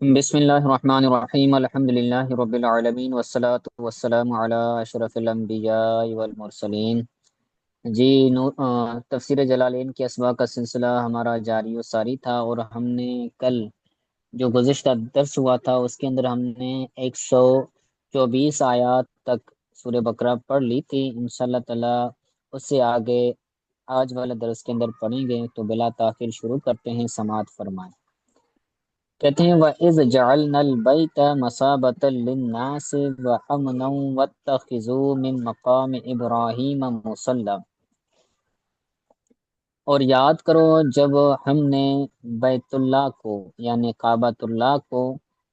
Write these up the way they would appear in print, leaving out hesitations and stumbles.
بسم اللہ الرحمن الرحیم الحمد للہ رب العالمین والصلاة والسلام علی اشرف الانبیاء والمرسلین۔ جی تفسیر جلالین کے اسباق کا سلسلہ ہمارا جاری و ساری تھا، اور ہم نے کل جو گزشتہ درس ہوا تھا اس کے اندر ہم نے 124 آیات تک سورہ بقرہ پڑھ لی تھی۔ انشاءاللہ تعالی اس سے آگے آج والے درس کے اندر پڑھیں گے، تو بلا تاخیر شروع کرتے ہیں، سماعت فرمائیں۔ کہتے ہیں وَإِذْ جَعَلْنَا الْبَيْتَ مَثَابَةً لِلنَّاسِ وَأَمْنًا وَاتَّخِذُوا مِن مَّقَامِ إِبْرَاهِيمَ مُصَلًّى، اور یاد کرو جب ہم نے بیت اللہ کو یعنی کعبۃ اللہ کو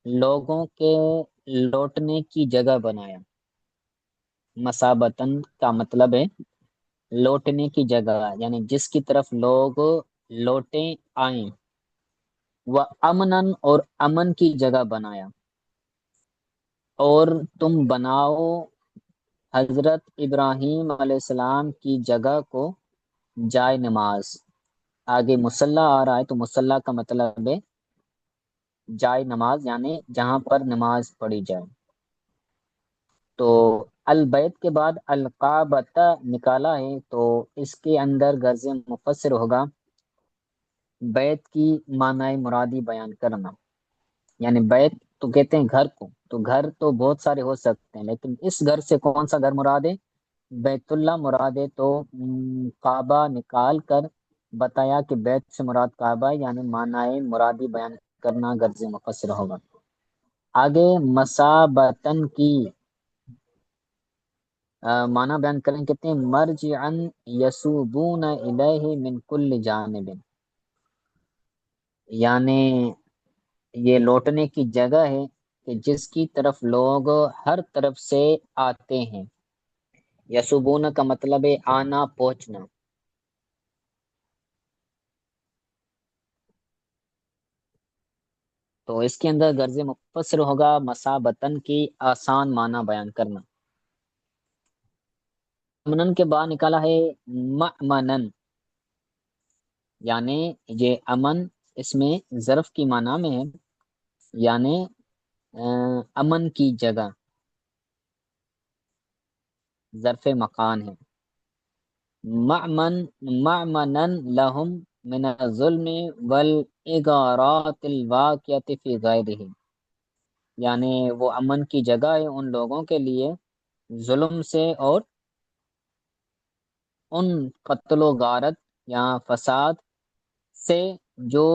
لوگوں کے لوٹنے کی جگہ بنایا۔ مثابتن کا مطلب ہے لوٹنے کی جگہ، یعنی جس کی طرف لوگ لوٹیں آئیں۔ وہ امنن، اور امن کی جگہ بنایا۔ اور تم بناؤ حضرت ابراہیم علیہ السلام کی جگہ کو جائے نماز۔ آگے مصلی آ رہا ہے، تو مصلی کا مطلب ہے جائے نماز، یعنی جہاں پر نماز پڑھی جائے۔ تو البیت کے بعد القابۃ نکالا ہے، تو اس کے اندر غرض مفسر ہوگا بیت کی معنی مرادی بیان کرنا۔ یعنی بیت تو کہتے ہیں گھر کو، تو گھر تو بہت سارے ہو سکتے ہیں، لیکن اس گھر سے کون سا گھر مراد ہے؟ بیت اللہ مراد ہے۔ تو کعبہ نکال کر بتایا کہ بیت سے مراد کعبہ، یعنی معنی مرادی بیان کرنا غرض مفسر ہوگا۔ آگے مسابتن کی معنی بیان کریں، کہتے ہیں مرجعن یسوبون الیہ من کل جانب، یعنی یہ لوٹنے کی جگہ ہے کہ جس کی طرف لوگ ہر طرف سے آتے ہیں۔ یسوبون کا مطلب ہے آنا، پہنچنا۔ تو اس کے اندر غرض مفسر ہوگا مسابتن کی آسان معنی بیان کرنا۔ امنن کے بعد نکالا ہے مأمنن، یعنی یہ امن اس میں ظرف کی معنی میں ہے، یعنی امن کی جگہ، ظرف مکان ہے۔ مأمنن لہم من الظلم والاغارات الواقعۃ فی غیرہ، یعنی وہ امن کی جگہ ہے ان لوگوں کے لیے ظلم سے اور ان قتل و غارت یا فساد سے جو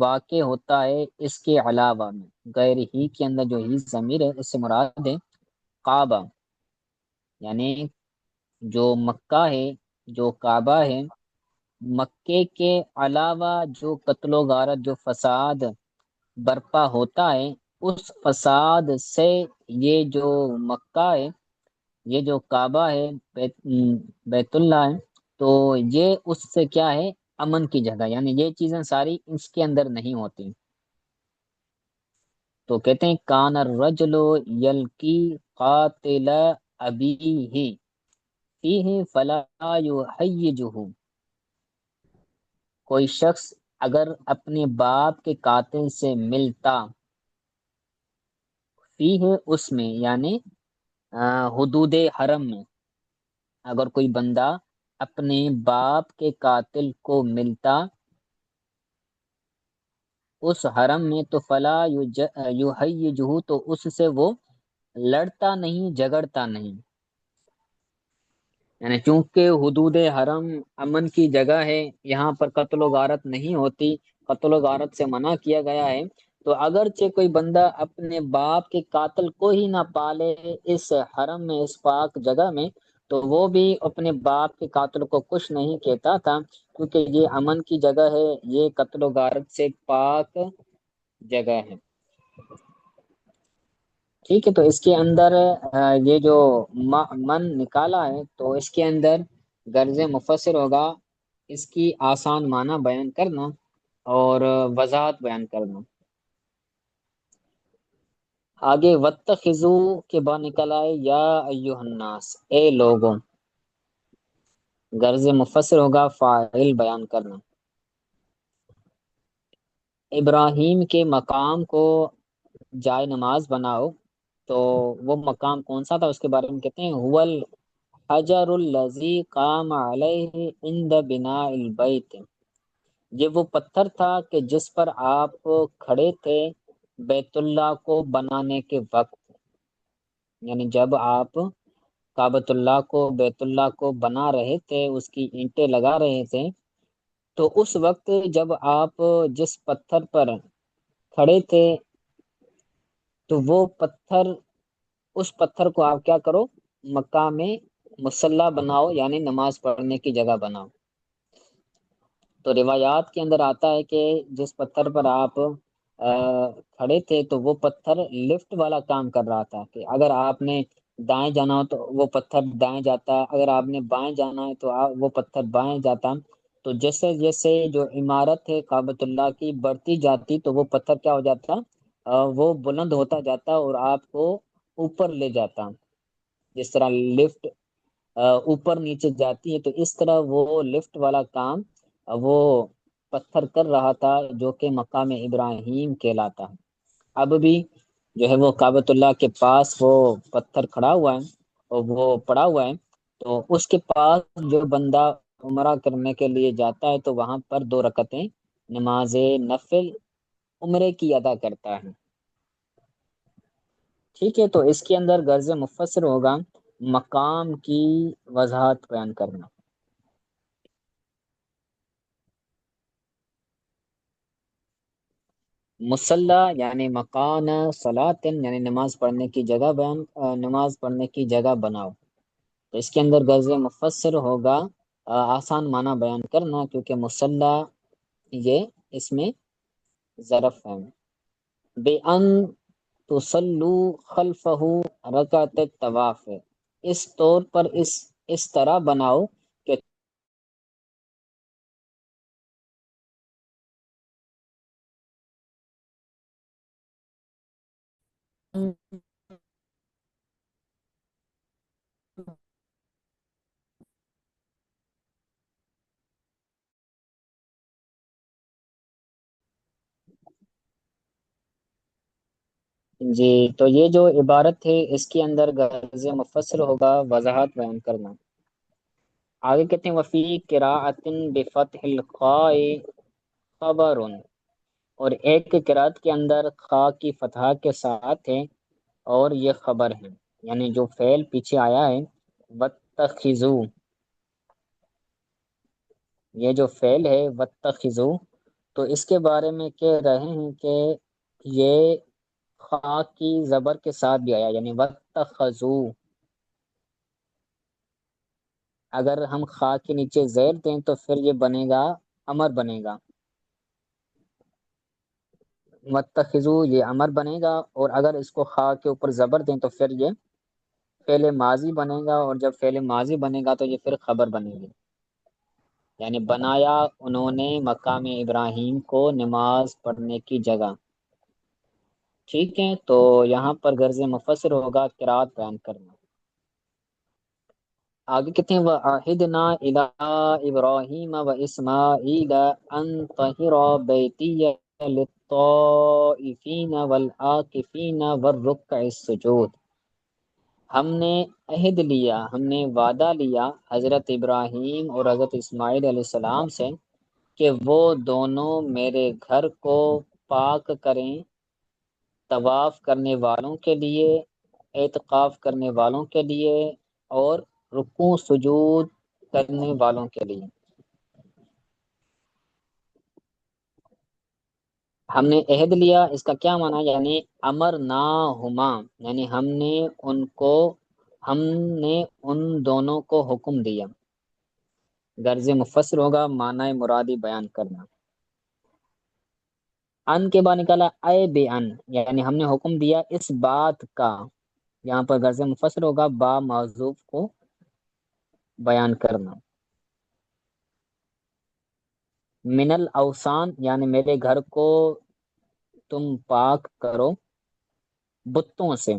واقع ہوتا ہے اس کے علاوہ میں۔ غیر ہی کے اندر جو ہی ضمیر ہے اس سے مراد ہے کعبہ، یعنی جو مکہ ہے، جو کعبہ ہے، مکے کے علاوہ جو قتل و غارت، جو فساد برپا ہوتا ہے، اس فساد سے یہ جو مکہ ہے، یہ جو کعبہ ہے، بیت اللہ ہے، تو یہ اس سے کیا ہے؟ امن کی جگہ، یعنی یہ چیزیں ساری اس کے اندر نہیں ہوتی۔ تو کہتے ہیں کان الرجل یلقی قاتل ابیہ فیہ فلا یحیجہ، کوئی شخص اگر اپنے باپ کے قاتل سے ملتا، فیہ اس میں، یعنی حدود حرم میں، اگر کوئی بندہ اپنے باپ کے قاتل کو ملتا اس حرم میں، تو فلا یحیجہ، تو اس سے وہ لڑتا نہیں، جھگڑتا نہیں، یعنی چونکہ حدود حرم امن کی جگہ ہے، یہاں پر قتل و غارت نہیں ہوتی، قتل و غارت سے منع کیا گیا ہے، تو اگرچہ کوئی بندہ اپنے باپ کے قاتل کو ہی نہ پالے اس حرم میں، اس پاک جگہ میں، تو وہ بھی اپنے باپ کے قاتل کو کچھ نہیں کہتا تھا، کیونکہ یہ امن کی جگہ ہے، یہ قتل و غارت سے پاک جگہ ہے۔ ٹھیک ہے، تو اس کے اندر یہ جو من نکالا ہے، تو اس کے اندر غرض مفسر ہوگا اس کی آسان معنی بیان کرنا اور وضاحت بیان کرنا۔ آگے واتخذو کے بعد نکلا ہے یا ایھا الناس، اے لوگوں، غرض مفسر ہوگا فاعل بیان کرنا۔ ابراہیم کے مقام کو جائے نماز بناؤ، تو وہ مقام کون سا تھا اس کے بارے میں کہتے ہیں هو الحجر الذی قام علیہ عند بناء البیت، یہ وہ پتھر تھا کہ جس پر آپ کھڑے تھے بیت اللہ کو بنانے کے وقت، یعنی جب آپ کعبۃ اللہ کو، بیت اللہ کو بنا رہے تھے، اس کی اینٹیں لگا رہے تھے، تو اس وقت جب آپ جس پتھر پر کھڑے تھے، تو وہ پتھر، اس پتھر کو آپ کیا کرو، مقام مصلی بناؤ، یعنی نماز پڑھنے کی جگہ بناؤ۔ تو روایات کے اندر آتا ہے کہ جس پتھر پر آپ کھڑے تھے، تو وہ پتھر لفٹ والا کام کر رہا تھا، کہ اگر آپ نے دائیں جانا ہو تو وہ پتھر دائیں جاتا، اگر آپ نے بائیں جانا ہے تو وہ پتھر بائیں جاتا۔ تو جیسے جیسے جو عمارت ہے کعبۃ اللہ کی بڑھتی جاتی، تو وہ پتھر کیا ہو جاتا، وہ بلند ہوتا جاتا اور آپ کو اوپر لے جاتا، جس طرح لفٹ اوپر نیچے جاتی ہے، تو اس طرح وہ لفٹ والا کام وہ پتھر کر رہا تھا، جو کہ مقام ابراہیم کہلاتا ہے۔ اب بھی جو ہے وہ کعبۃ اللہ کے پاس وہ پتھر کھڑا ہوا ہے اور وہ پڑا ہوا ہے، تو اس کے پاس جو بندہ عمرہ کرنے کے لیے جاتا ہے، تو وہاں پر 2 رکعتیں نماز نفل عمرے کی ادا کرتا ہے۔ ٹھیک ہے، تو اس کے اندر غرض مفسر ہوگا مقام کی وضاحت بیان کرنا۔ مصلی یعنی مکان صلاۃ، یعنی نماز پڑھنے کی جگہ بیان، نماز پڑھنے کی جگہ بناؤ۔ تو اس کے اندر غرض مفسر ہوگا آسان معنی بیان کرنا، کیونکہ مصلی یہ اس میں ظرف ہے۔ بے ان تصلو خلفہ رکعت طواف، اس طور پر اس طرح بناؤ کہ جی، تو یہ جو عبارت ہے اس کے اندر غرض مفسر ہوگا وضاحت بیان کرنا۔ آگے کہتے ہیں وفی قراءۃ بفتح الخاء خبر، اور ایک قرات کے اندر خا کی فتح کے ساتھ ہے اور یہ خبر ہے، یعنی جو فعل پیچھے آیا ہے واتخذو، یہ جو فعل ہے واتخذو، تو اس کے بارے میں کہہ رہے ہیں کہ یہ خا کی زبر کے ساتھ بھی آیا، یعنی واتخذو، اگر ہم خا کے نیچے زیر دیں تو پھر یہ بنے گا، امر بنے گا، واتخذو یہ امر بنے گا، اور اگر اس کو خا کے اوپر زبر دیں تو پھر یہ فعل ماضی بنے گا، اور جب فعل ماضی بنے گا تو یہ پھر خبر بنے گی، یعنی بنایا انہوں نے مقام ابراہیم کو نماز پڑھنے کی جگہ۔ ٹھیک ہے، تو یہاں پر غرض مفسر ہوگا قرات بیان کرنا۔ آگے کہتے ہیں وَعَهِدْنَا إِلَىٰ إِبْرَاهِيمَ وَإِسْمَاعِيلَ أَن طَهِّرَا بَيْتِيَّ لِلطَّائِفِينَ وَالْعَاكِفِينَ وَالرُّكَّعِ السُّجُودِ، ہم نے عہد لیا، ہم نے وعدہ لیا حضرت ابراہیم اور حضرت اسماعیل علیہ السلام سے کہ وہ دونوں میرے گھر کو پاک کریں، طواف کرنے والوں کے لیے، اعتکاف کرنے والوں کے لیے، اور رکوع سجود کرنے والوں کے لیے۔ ہم نے عہد لیا، اس کا کیا معنی، یعنی امر نہ ہما، یعنی ہم نے ان دونوں کو حکم دیا۔ غرض مفسر ہوگا معنی مرادی بیان کرنا۔ ان کے بعد نکالا اے بے ان، یعنی ہم نے حکم دیا اس بات کا، یہاں پر غرض مفسر ہوگا با معذوف کو بیان کرنا۔ من الاوثان، یعنی میرے گھر کو تم پاک کرو بتوں سے،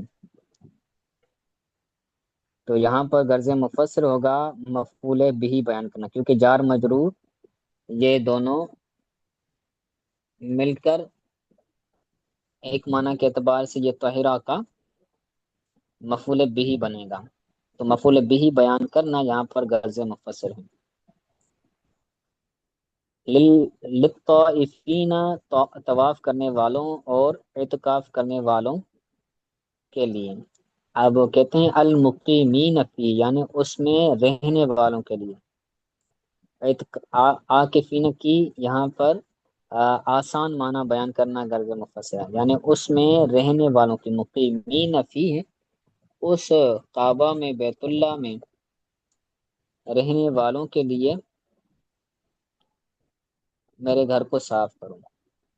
تو یہاں پر غرض مفسر ہوگا مفعول بھی بیان کرنا، کیونکہ جار مجرور یہ دونوں مل کر ایک معنی کے اعتبار سے یہ طاہرہ کا مفعول بھی بنے گا، تو مفعول بھی بیان کرنا یہاں پر غرض مفسر ہے۔ للطائفین، طواف کرنے والوں اور اعتکاف کرنے والوں کے لیے۔ اب وہ کہتے ہیں المقیمین فی، یعنی اس میں رہنے والوں کے لیے۔ عاکفین کی یہاں پر آسان معنی بیان کرنا غرض مفسر ہے، یعنی اس میں رہنے والوں کی، مقیمین فی ہے، اس کعبہ میں، بیت اللہ میں رہنے والوں کے لیے میرے گھر کو صاف کرو،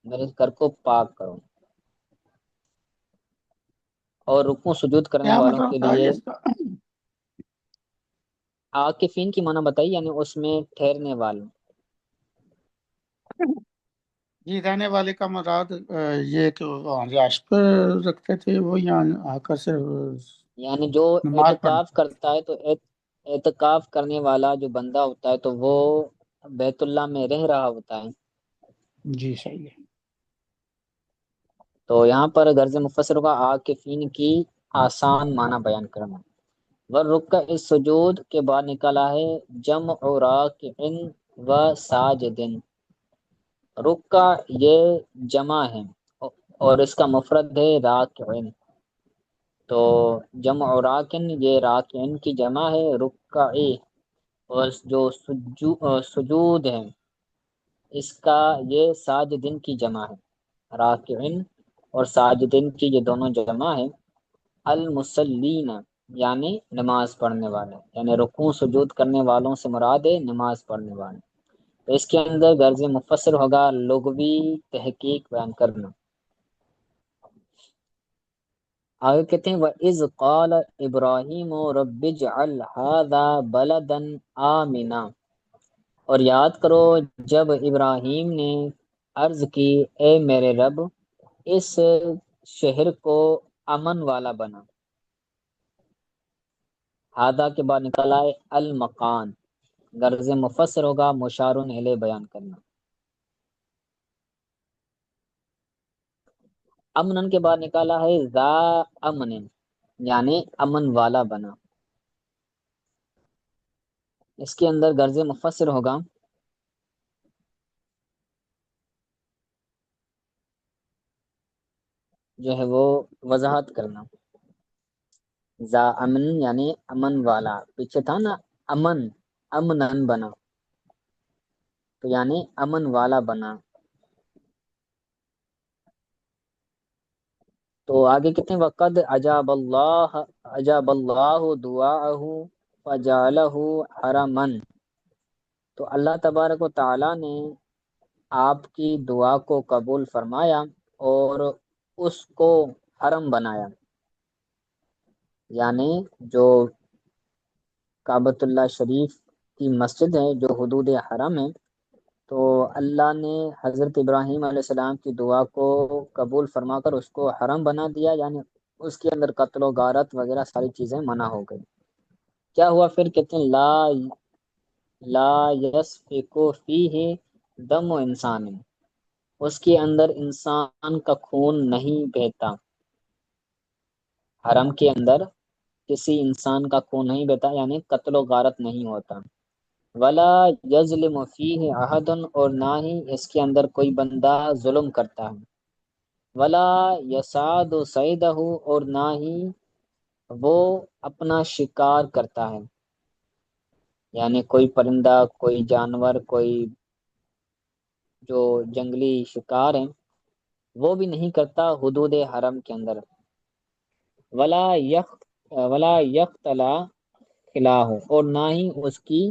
میرے گھر کو پاک کرو، اور رکوع سجود کرنے کیا والوں مطلب کے ہوتا ہے لیے۔ اس کا؟ عاکفین کی معنی بتائی، یعنی اس میں ٹھہرنے والے۔ جی، رہنے والے کا مراد یہ تو رہائش پر رکھتے تھے وہ، یہاں آ کر سے یعنی جو نماز اعتکاف پڑھتے؟ کرتا ہے تو اعتکاف کرنے والا جو بندہ ہوتا ہے تو وہ بیت اللہ میں رہ رہا ہوتا ہے۔ جی صحیح ہے۔ تو یہاں پر غرض مفسر کا عاکفین کی آسان معنی بیان کرنا۔ والرکع السجود کے بعد نکالا ہے جمع راکع و ساجدن۔ رکع یہ جمع ہے اور اس کا مفرد ہے راکعن، تو جمع راکن یہ راکعن کی جمع ہے، رکعی اور جو سجود ہے اس کا یہ ساجدن کی جمع ہے، راکعن اور ساجدن کی یہ دونوں جمع ہے۔ المصلین یعنی نماز پڑھنے والے، یعنی رکوع سجود کرنے والوں سے مراد ہے نماز پڑھنے والے۔ تو اس کے اندر غرض مفسر ہوگا لغوی تحقیق بیان کرنا۔ آگے کہتے ہیں وَإِذْ قَالَ إِبْرَاهِيمُ رَبِّ اجْعَلْ هَذَا بَلَدًا آمِنًا، اور یاد کرو جب ابراہیم نے عرض کی اے میرے رب اس شہر کو امن والا بنا۔ ہادہ کے بعد نکالا ہے المکان، غرض مفسر ہوگا مشار الیہ بیان کرنا۔ امنن کے بعد نکالا ہے ذا امن، یعنی امن والا بنا۔ اس کے اندر غرض مفسر ہوگا جو ہے وہ وضاحت کرنا۔ ذا امن یعنی امن والا، پیچھے تھا نا امن، امنن بنا، تو یعنی امن والا بنا۔ تو آگے کہتے ہیں وقد اجاب اللہ دعاءہ فجعلہ حرما، تو اللہ تبارک و تعالی نے آپ کی دعا کو قبول فرمایا اور اس کو حرم بنایا، یعنی جو کعبۃ اللہ شریف کی مسجد ہے جو حدود حرم ہے، تو اللہ نے حضرت ابراہیم علیہ السلام کی دعا کو قبول فرما کر اس کو حرم بنا دیا، یعنی اس کے اندر قتل و غارت وغیرہ ساری چیزیں منع ہو گئی۔ کیا ہوا پھر؟ کہتے ہیں لا یسفک فیہ دم و انسان، اس کے اندر انسان کا خون نہیں بہتا، حرم کے اندر کسی انسان کا خون نہیں بہتا، یعنی قتل و غارت نہیں ہوتا۔ ولا یظلم فیہ احد، اور نہ ہی اس کے اندر کوئی بندہ ظلم کرتا ہے۔ ولا یسعد صیدہ، اور نہ ہی وہ اپنا شکار کرتا ہے، یعنی کوئی پرندہ، کوئی جانور، کوئی جو جنگلی شکار ہیں وہ بھی نہیں کرتا حدود حرم کے اندر۔ ولا یقتلا خلاہ، اور نہ ہی اس کی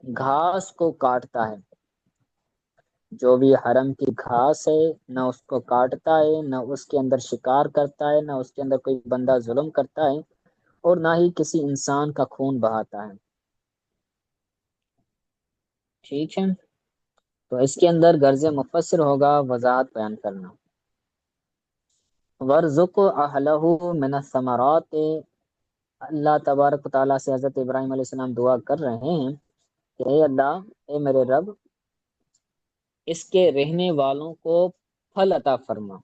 گھاس کو کاٹتا ہے، جو بھی حرم کی گھاس ہے نہ اس کو کاٹتا ہے، نہ اس کے اندر شکار کرتا ہے، نہ اس کے اندر کوئی بندہ ظلم کرتا ہے، اور نہ ہی کسی انسان کا خون بہاتا ہے۔ ٹھیک ہے، تو اس کے اندر غرض مفسر ہوگا وضاحت بیان کرنا۔ وَارْزُقْ أَهْلَهُ مِنَ الثَّمَرَاتِ، اللہ تبارک و تعالیٰ سے حضرت ابراہیم علیہ السلام دعا کر رہے ہیں کہ اے اللہ، اے میرے رب، اس کے رہنے والوں کو پھل عطا فرما۔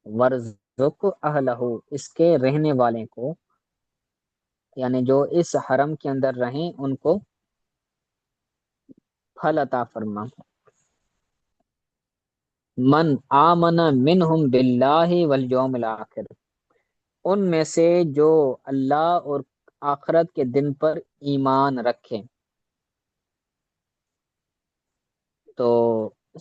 ورزق اہلہ، اس کے رہنے والے کو، یعنی جو اس حرم کے اندر رہیں ان کو پھل عطا فرما۔ من آمن منہم باللہ والیوم الآخر، ان میں سے جو اللہ اور آخرت کے دن پر ایمان رکھے۔ تو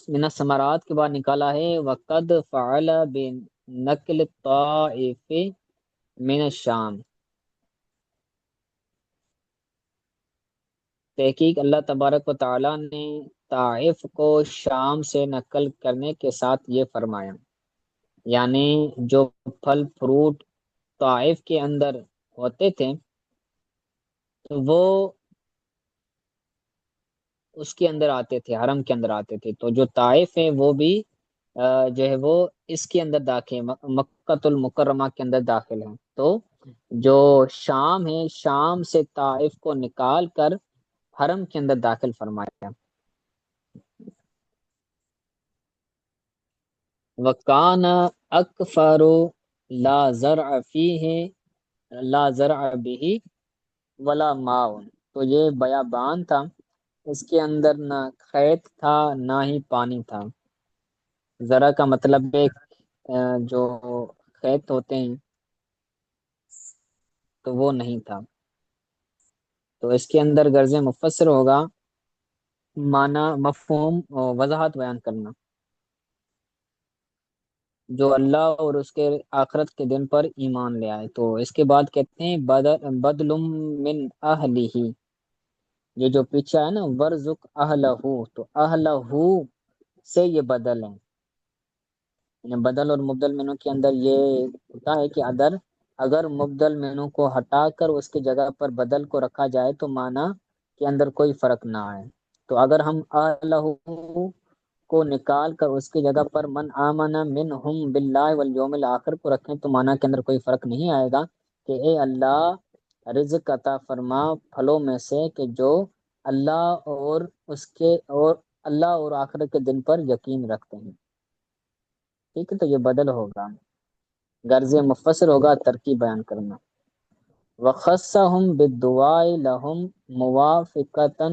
من الثمرات کے بعد نکالا ہے وقد فعل بنقل الطائف من الشام، تحقیق اللہ تبارک و تعالی نے طائف کو شام سے نقل کرنے کے ساتھ یہ فرمایا، یعنی جو پھل فروٹ طائف کے اندر ہوتے تھے تو وہ اس کے اندر آتے تھے، حرم کے اندر آتے تھے، تو جو طائف ہے وہ بھی جو ہے وہ اس کے اندر داخل، مکۃ المکرمہ کے اندر داخل ہیں۔ تو جو شام ہے، شام سے طائف کو نکال کر حرم کے اندر داخل فرمایا۔ وَكَانَ أَكْفَرُ لَا زَرْعَ فِيهِ لَا زَرْعَ بِهِ وَلَا مَاءٌ، تو یہ بیابان تھا، اس کے اندر نہ کھیت تھا نہ ہی پانی تھا۔ زرع کا مطلب ہے جو کھیت ہوتے ہیں، تو وہ نہیں تھا۔ تو اس کے اندر غرض مفسر ہوگا معنی، مفہوم اور وضاحت بیان کرنا۔ جو اللہ اور اس کے آخرت کے دن پر ایمان لے آئے، تو اس کے بعد کہتے ہیں بدل من اہلہ، یہ جو پیچھے ہے نا ورزق اہلہ، تو اہلہ سے یہ بدل ہے، یعنی بدل اور مبدل مینو کے اندر یہ ہوتا ہے کہ اگر مبدل مینو کو ہٹا کر اس کی جگہ پر بدل کو رکھا جائے تو معنی کے اندر کوئی فرق نہ آئے۔ تو اگر ہم اہلہ کو نکال کر اس کی جگہ پر من آمن منہم باللہ والیوم الآخر کو رکھیں تو معنی کے اندر کوئی فرق نہیں آئے گا کہ اے اللہ رزق عطا فرما پھلوں میں سے کہ جو اللہ اور اس کے اور اللہ اور آخرت کے دن پر یقین رکھتے ہیں۔ ٹھیک ہے، تو یہ بدل ہوگا، غرض مفسر ہوگا ترکیب بیان کرنا۔ وخصهم بالدعاء لهم موافقة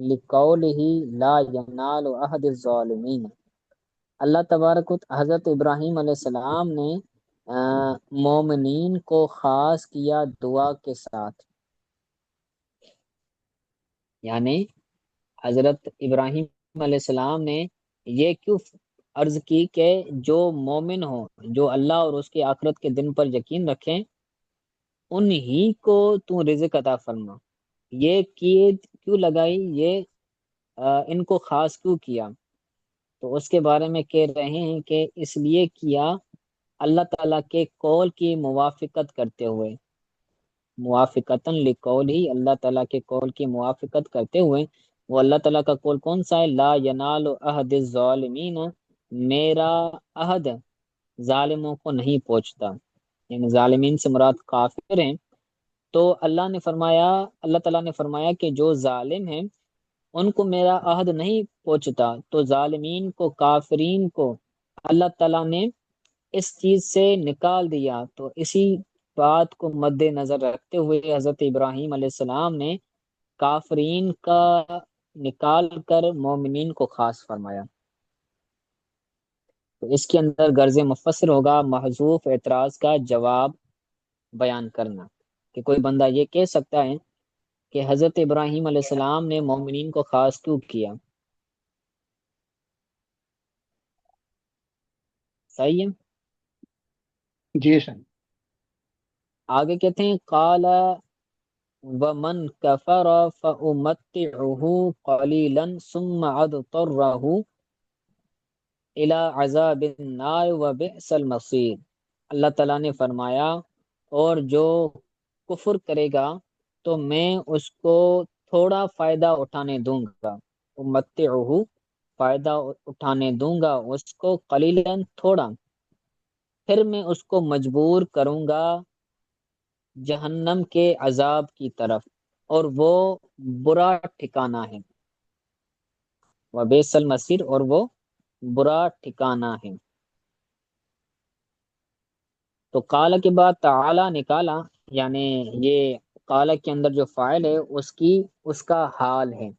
لقوله لا ينال عهد الظالمين، اللہ تبارک حضرت ابراہیم علیہ السلام نے مومنین کو خاص کیا دعا کے ساتھ، یعنی حضرت ابراہیم علیہ السلام نے یہ کیوں عرض کی کہ جو مومن ہوں، جو اللہ اور اس کی آخرت کے دن پر یقین رکھیں، انہی کو تو رزق عطا فرما۔ یہ کیوں لگائی، یہ ان کو خاص کیوں کیا؟ تو اس کے بارے میں کہہ رہے ہیں کہ اس لیے کیا اللہ تعالیٰ کے قول کی موافقت کرتے ہوئے، موافقتاً لقول ہی، اللہ تعالیٰ کے قول کی موافقت کرتے ہوئے۔ وہ اللہ تعالیٰ کا قول کون سا ہے؟ لا ینال عہد الظالمین، میرا عہد ظالموں کو نہیں پہنچتا، یعنی ظالمین سے مراد کافر ہیں۔ تو اللہ تعالیٰ نے فرمایا کہ جو ظالم ہیں ان کو میرا عہد نہیں پہنچتا، تو ظالمین کو، کافرین کو اللہ تعالیٰ نے اس چیز سے نکال دیا۔ تو اسی بات کو مد نظر رکھتے ہوئے حضرت ابراہیم علیہ السلام نے کافرین کا نکال کر مومنین کو خاص فرمایا۔ تو اس کے اندر غرض مفسر ہوگا محذوف اعتراض کا جواب بیان کرنا، کہ کوئی بندہ یہ کہہ سکتا ہے کہ حضرت ابراہیم علیہ السلام نے مومنین کو خاص کیوں کیا؟ صحیح ہے۔ جی سر۔ آگے کہتے ہیں قال ومن کفر فأمتعه قلیلا ثم اضطره الى عذاب النار وبئس المصیر، اللہ تعالیٰ نے فرمایا اور جو کفر کرے گا تو میں اس کو تھوڑا فائدہ اٹھانے دوں گا، امتعه فائدہ اٹھانے دوں گا اس کو، قلیلا تھوڑا، پھر میں اس کو مجبور کروں گا جہنم کے عذاب کی طرف، اور وہ برا ٹھکانہ ہے، وبئس المصیر، اور وہ برا ٹھکانہ ہے۔ تو قال کے بعد تعالی نکالا، یعنی یہ قال کے اندر جو فاعل ہے اس کا حال ہے،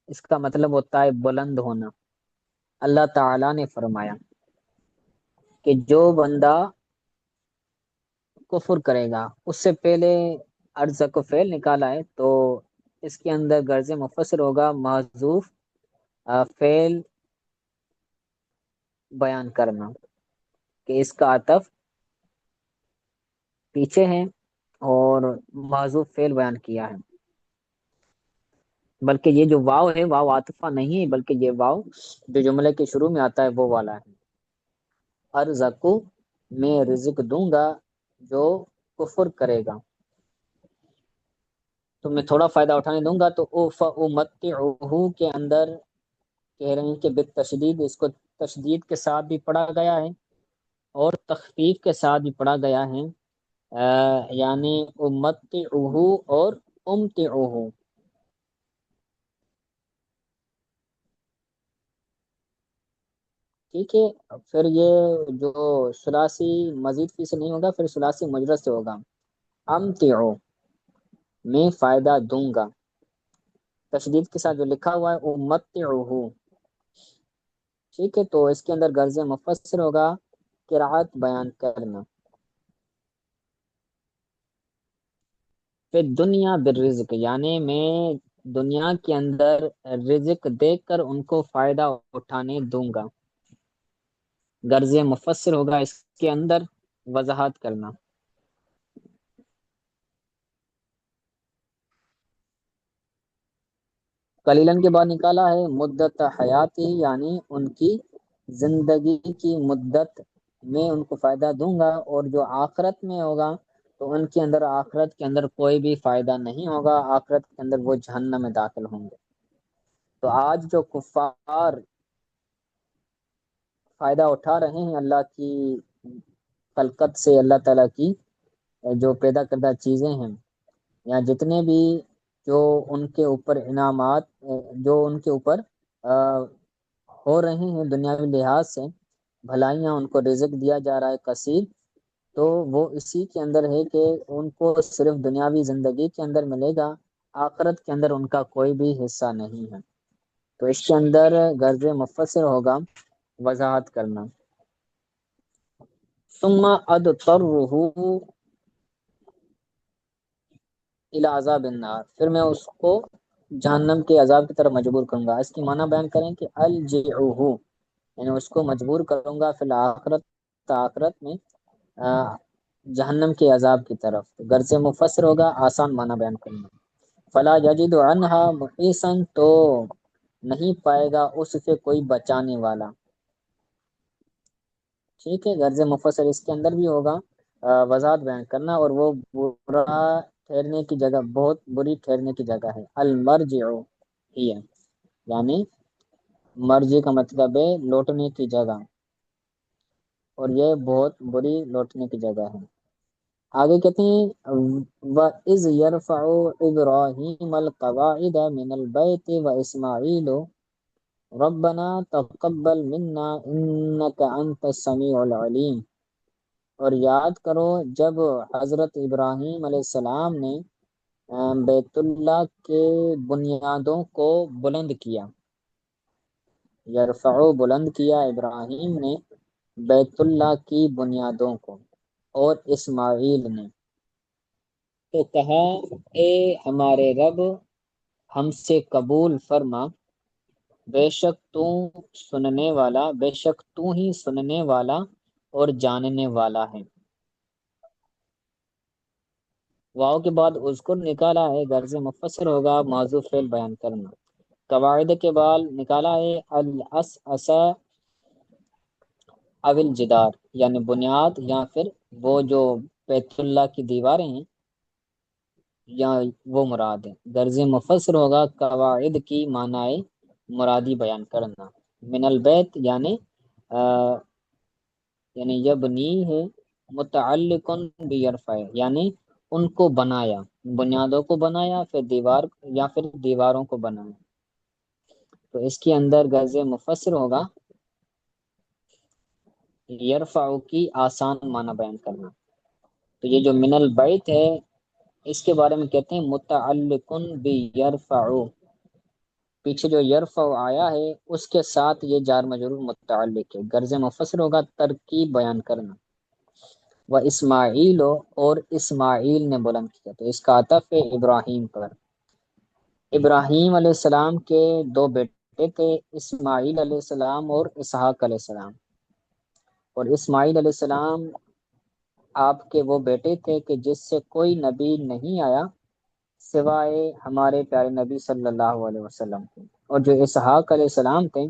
اس کا مطلب ہوتا ہے بلند ہونا۔ اللہ تعالی نے فرمایا کہ جو بندہ کفر کرے گا، اس سے پہلے ارض کو فعل نکالا ہے تو اس کے اندر غرض مفسر ہوگا محذوف فعل بیان کرنا، کہ اس کا عطف پیچھے ہے اور محذوف فعل بیان کیا ہے۔ بلکہ یہ جو واو ہے واو عاطفہ نہیں ہے، بلکہ یہ واو جو جملے کے شروع میں آتا ہے وہ والا ہے۔ ارزقو، میں رزق دوں گا جو کفر کرے گا، تو میں تھوڑا فائدہ اٹھانے دوں گا، تو او فامتعہ کے اندر کہہ رہے ہیں کہ بالتشدید، اس کو تشدید کے ساتھ بھی پڑھا گیا ہے اور تخفیف کے ساتھ بھی پڑھا گیا ہے، یعنی امتعہ اور امتعہ۔ ٹھیک ہے، پھر یہ جو ثلاثی مزید فی سے نہیں ہوگا، پھر ثلاثی مجرد سے ہوگا، امتعو، میں فائدہ دوں گا، تشدید کے ساتھ جو لکھا ہوا ہے امتعہ۔ ٹھیک ہے، تو اس کے اندر غرض مفسر ہوگا قرات بیان کرنا۔ پھر دنیا بالرزق، یعنی میں دنیا کے اندر رزق دے کر ان کو فائدہ اٹھانے دوں گا، غرض مفسر ہوگا اس کے اندر وضاحت کرنا۔ قلیلن کے بعد نکالا ہے مدت حیاتی، یعنی ان کی زندگی کی مدت میں ان کو فائدہ دوں گا، اور جو آخرت میں ہوگا تو ان کے اندر آخرت کے اندر کوئی بھی فائدہ نہیں ہوگا، آخرت کے اندر وہ جہنم میں داخل ہوں گے۔ تو آج جو کفار فائدہ اٹھا رہے ہیں اللہ کی خلقت سے، اللہ تعالیٰ کی جو پیدا کردہ چیزیں ہیں، یا جتنے بھی جو ان کے اوپر انعامات جو ان کے اوپر ہو رہے ہیں دنیاوی لحاظ سے، بھلائیاں ان کو رزق دیا جا رہا ہے کثیر، تو وہ اسی کے اندر ہے کہ ان کو صرف دنیاوی زندگی کے اندر ملے گا، آخرت کے اندر ان کا کوئی بھی حصہ نہیں ہے۔ تو اس کے اندر غرض مفسر ہوگا وضاحت کرنا۔ ثم اضطرہ الی عذاب النار، پھر میں اس کو جہنم کے عذاب کی طرف مجبور کروں گا۔ اس کی معنی بیان کریں کہ الجعہ، یعنی اس کو مجبور کروں گا فی الآخرت، آخرت میں جہنم کے عذاب کی طرف۔ غرض مفسر ہوگا آسان معنی بیان کرنا۔ فلا یجد عنہا محیصا، تو نہیں پائے گا اس سے کوئی بچانے والا۔ ٹھیک ہے، غرض مفسر اس کے اندر بھی ہوگا وضاحت بیان کرنا، اور وہ برا ٹھہرنے کی جگہ، بہت بری ٹھہرنے کی جگہ ہے۔ المرجع ہی ہے، یعنی مرجع کا مطلب ہے لوٹنے کی جگہ، اور یہ بہت بری لوٹنے کی جگہ ہے۔ آگے کہتے ہیں وَإِذْ يَرْفَعُ إِبْرَاهِيمَ الْقَوَاعِدَ مِنَ الْبَيْتِ وَإِسْمَاعِيلُ رَبَّنَا تَقَبَّلْ مِنَّا إِنَّكَ أَنْتَ السَّمِيعُ الْعَلِيمُ۔ اور یاد کرو جب حضرت ابراہیم علیہ السلام نے بیت اللہ کے بنیادوں کو بلند کیا، یرفعو بلند کیا ابراہیم نے بیت اللہ کی بنیادوں کو، اور اسماعیل نے، تو کہا اے ہمارے رب ہم سے قبول فرما، بے شک تو ہی سننے والا اور جاننے والا ہے۔ واو کے بعد اذکر نکالا ہے، غرض مفسر ہوگا موضوع فعل بیان کرنا۔ قواعد کے بعد نکالا ہے الاساس او الجدار، یعنی بنیاد یا پھر وہ جو بیت اللہ کی دیواریں ہیں یا وہ مراد ہے۔ غرض مفسر ہوگا قواعد کی معنی مرادی بیان کرنا۔ من البیت یعنی یبنی ہے، متعلق بیرفع، یعنی ان کو بنایا، بنیادوں کو بنایا، پھر دیوار یا پھر دیواروں کو بنایا۔ تو اس کے اندر غرض مفسر ہوگا یرفع کی آسان معنی بیان کرنا. تو یہ جو من البیت ہے اس کے بارے میں کہتے ہیں متعلق بیرفع، پیچھے جو یرفع آیا ہے اس کے ساتھ یہ جار مجرور متعلق ہے. غرض مفسر ہوگا ترکیب بیان کرنا. و اسماعیل، اور اسماعیل نے بلند کیا، تو اس کا عطف ہے ابراہیم پر. ابراہیم علیہ السلام کے دو بیٹے تھے، اسماعیل علیہ السلام اور اسحاق علیہ السلام. اور اسماعیل علیہ السلام آپ کے وہ بیٹے تھے کہ جس سے کوئی نبی نہیں آیا سوائے ہمارے پیارے نبی صلی اللہ علیہ وسلم کے. اور جو اسحاق علیہ السلام تھے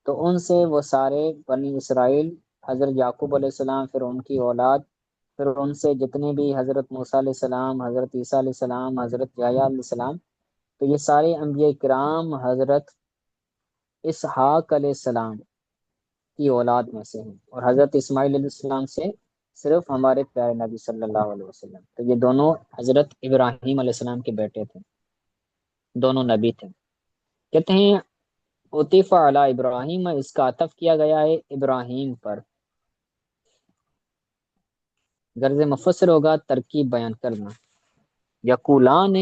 تو ان سے وہ سارے بنی اسرائیل، حضرت یعقوب علیہ السلام، پھر ان کی اولاد، پھر ان سے جتنے بھی حضرت موسیٰ علیہ السلام، حضرت عیسیٰ علیہ السلام، حضرت یحییٰ علیہ السلام، تو یہ سارے انبیاء کرام حضرت اسحاق علیہ السلام کی اولاد میں سے ہیں. اور حضرت اسماعیل علیہ السلام سے صرف ہمارے پیارے نبی صلی اللہ علیہ وسلم. تو یہ دونوں حضرت ابراہیم علیہ السلام کے بیٹے تھے، دونوں نبی تھے. کہتے ہیں عطف علی ابراہیم، اس کا عطف کیا گیا ہے ابراہیم پر. غرض مفسر ہوگا ترکیب بیان کرنا. یقولان،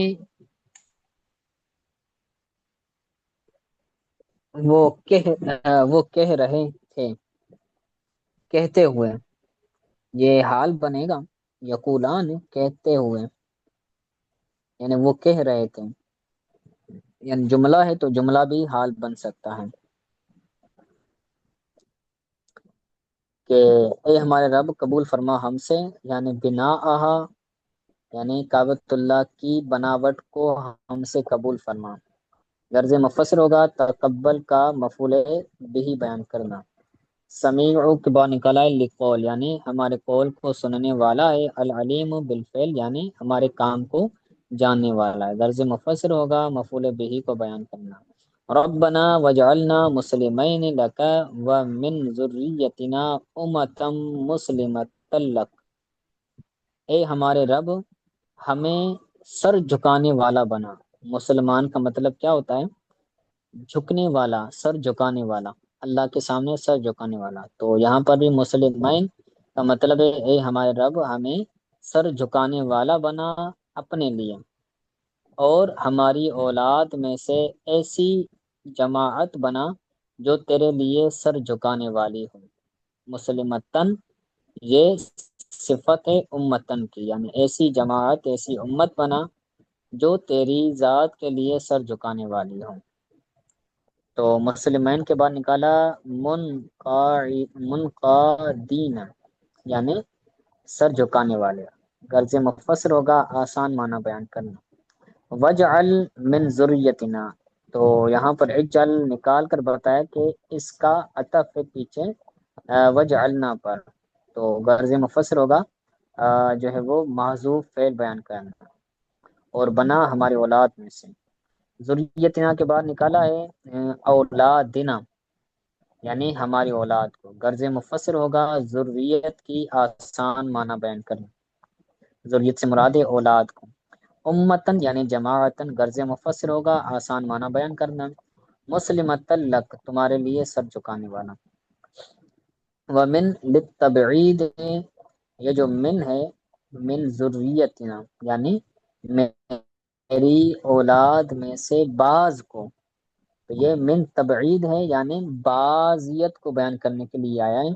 وہ کہہ رہے تھے، کہتے ہوئے، یہ حال بنے گا. یقولان کہتے ہوئے، یعنی وہ کہہ رہے تھے، یعنی جملہ ہے تو جملہ بھی حال بن سکتا ہے کہ اے ہمارے رب قبول فرما ہم سے، یعنی بنا آہا، یعنی کعبۃ اللہ کی بناوٹ کو ہم سے قبول فرما. غرض مفسر ہوگا تقبل کا مفعول بھی بیان کرنا. سمیع کے بعد نکالا ہے لقول، یعنی ہمارے قول کو سننے والا ہے. العلیم بالفعل، یعنی ہمارے کام کو جاننے والا ہے. غرض مفسر ہوگا مفعول بھی کو بیان کرنا. ربنا وجعلنا مسلمین لک ومن ذریتنا امتا مسلمتا لک، اے ہمارے رب ہمیں سر جھکانے والا بنا. مسلمان کا مطلب کیا ہوتا ہے؟ جھکنے والا، سر جھکانے والا، اللہ کے سامنے سر جھکانے والا. تو یہاں پر بھی مسلمین کا مطلب ہے اے ہمارے رب ہمیں سر جھکانے والا بنا اپنے لیے، اور ہماری اولاد میں سے ایسی جماعت بنا جو تیرے لیے سر جھکانے والی ہو. مسلمتن یہ صفت ہے امتن کی، یعنی ایسی جماعت، ایسی امت بنا جو تیری ذات کے لیے سر جھکانے والی ہو. تو مسلمین کے بعد نکالا منقادین، یعنی سر جھکانے والے. غرض مفسر ہوگا آسان معنی بیان کرنا. وجعل من ذریتنا، تو یہاں پر اجعل نکال کر بتایا کہ اس کا عطف ہے پیچھے وجعلنا پر. تو غرض مفسر ہوگا جو ہے وہ محذوف فعل بیان کرنا، اور بنا ہماری اولاد میں سے. ذریتنا کے بعد نکالا ہے اولادنا، یعنی ہماری اولاد کو. غرض مفسر ہوگا ذریت کی آسان معنی بیان کرنا. ذریت سے مراد ہے اولاد کو. امتن یعنی جماعتن، غرض مفسر ہوگا آسان معنی بیان کرنا. مسلمت لک تمہارے لیے سر جھکانے والا. ومن للتبعید، یہ جو من ہے من ذریتنا یعنی میری اولاد میں سے بعض کو، تو یہ من تبعید ہے یعنی بعضیت کو بیان کرنے کے لیے آیا ہے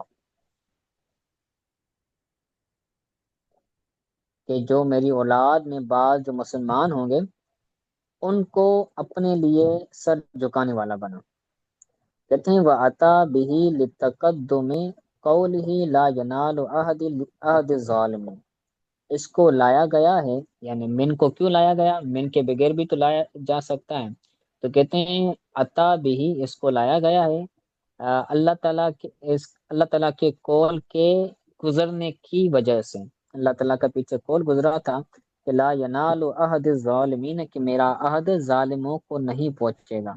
کہ جو میری اولاد میں بعض جو مسلمان ہوں گے ان کو اپنے لیے سر جھکانے والا بنا. کہتے ہیں وَأَتَى بِهِ لِتَقَدُّمِ قَوْلِهِ لَا يَنَالُ عَهْدِ الظَّالِمِ، اس کو لایا گیا ہے، یعنی من کو کیوں لایا گیا؟ من کے بغیر بھی تو لایا جا سکتا ہے. تو کہتے ہیں عطا بھی، اس کو لایا گیا ہے اللہ تعالیٰ کے قول کے گزرنے کی وجہ سے. اللہ تعالیٰ کا پیچھے قول گزرا تھا کہ لا ینال عہد الظالمین، کہ میرا عہد ظالموں کو نہیں پہنچے گا.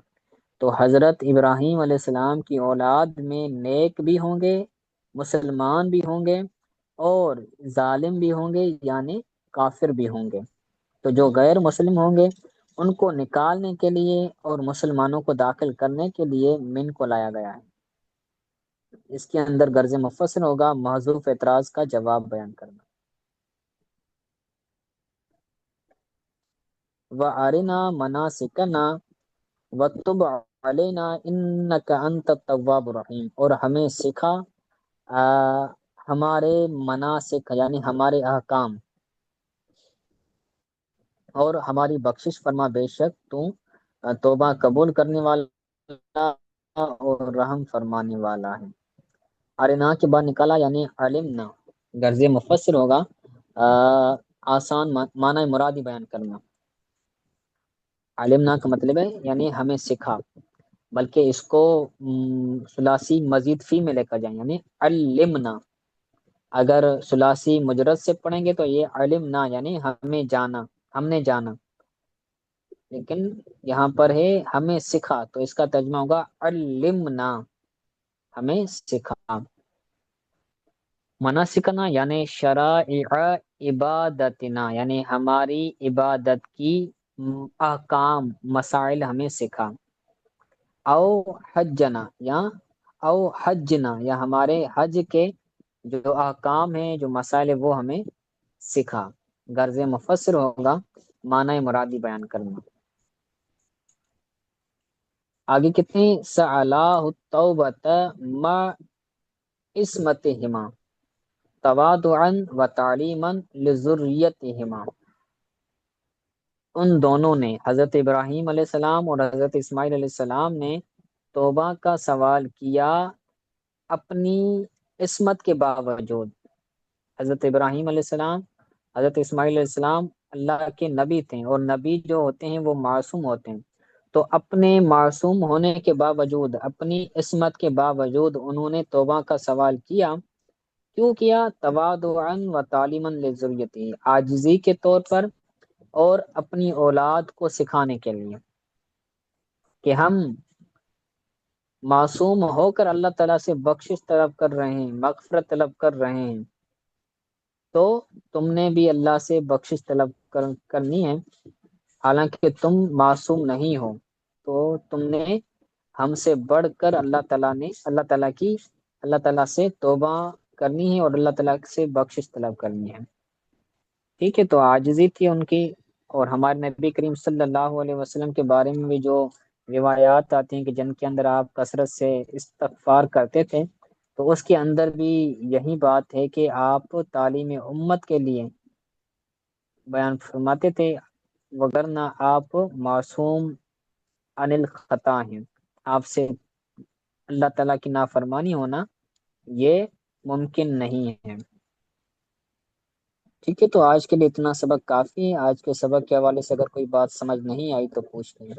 تو حضرت ابراہیم علیہ السلام کی اولاد میں نیک بھی ہوں گے، مسلمان بھی ہوں گے، اور ظالم بھی ہوں گے یعنی کافر بھی ہوں گے. تو جو غیر مسلم ہوں گے ان کو نکالنے کے لیے اور مسلمانوں کو داخل کرنے کے لیے من کو لایا گیا ہے. اس کے اندر غرض مفسر ہوگا محذوف اعتراض کا جواب بیان کرنا. وَأَرِنَا مَنَاسِكَنَا وَتُبْ عَلَيْنَا إِنَّكَ أَنْتَ التَّوَّابُ الرَّحِيمُ، اور ہمیں سکھا ہمارے مناسک یعنی ہمارے احکام، اور ہماری بخشش فرما، بے شک تو توبہ قبول کرنے والا اور رحم فرمانے والا ہے. ارنا کے بعد نکالا یعنی علمنا، غرض مفسر ہوگا آسان معنی مرادی بیان کرنا. علمنا کا مطلب ہے یعنی ہمیں سکھا، بلکہ اس کو ثلاثی مزید فی میں لے کر جائیں یعنی علمنا. اگر ثلاثی مجرد سے پڑھیں گے تو یہ علمنا یعنی ہمیں جانا، ہم نے جانا. لیکن یہاں پر ہے ہمیں سکھا، تو اس کا ترجمہ ہوگا علمنا، ہمیں سکھا. مناسکنا یعنی شرائع عبادتنا، یعنی ہماری عبادت کی احکام مسائل ہمیں سکھا. او حجنا یا ہمارے حج کے جو احکام ہیں، جو مسائل ہیں، وہ ہمیں سکھا. غرض مفسر ہوگا معنی مرادی بیان کرنا. آگے کتنی سعلاہ التوبۃ مع عصمتہما تواضعا و تعلیما لذریتہما. ان دونوں نے، حضرت ابراہیم علیہ السلام اور حضرت اسماعیل علیہ السلام نے توبہ کا سوال کیا اپنی عصمت کے باوجود. حضرت ابراہیم علیہ السلام، حضرت اسماعیل علیہ السلام اللہ کے نبی تھے، اور نبی جو ہوتے ہیں وہ معصوم ہوتے ہیں. تو اپنے معصوم ہونے کے باوجود، اپنی عصمت کے باوجود انہوں نے توبہ کا سوال کیا. کیوں کیا؟ تواضعا و تعلیما لذریتہ، عاجزی کے طور پر اور اپنی اولاد کو سکھانے کے لیے کہ ہم معصوم ہو کر اللہ تعالیٰ سے بخشش طلب کر رہے ہیں، مغفرت طلب کر رہے ہیں، تو تم نے بھی اللہ سے بخشش طلب کرنی ہے. حالانکہ تم معصوم نہیں ہو، تو تم نے ہم سے بڑھ کر اللہ تعالیٰ سے توبہ کرنی ہے اور اللہ تعالیٰ سے بخشش طلب کرنی ہے. ٹھیک ہے، تو عاجزی تھی ان کی. اور ہمارے نبی کریم صلی اللہ علیہ وسلم کے بارے میں بھی جو روایات آتی ہیں کہ جن کے اندر آپ کثرت سے استغفار کرتے تھے، تو اس کے اندر بھی یہی بات ہے کہ آپ تعلیم امت کے لیے بیان فرماتے تھے، وگرنہ آپ معصوم عن الخطا ہیں، آپ سے اللہ تعالیٰ کی نافرمانی ہونا یہ ممکن نہیں ہے. ٹھیک ہے، تو آج کے لیے اتنا سبق کافی ہے. آج کے سبق کے حوالے سے اگر کوئی بات سمجھ نہیں آئی تو پوچھ لیں.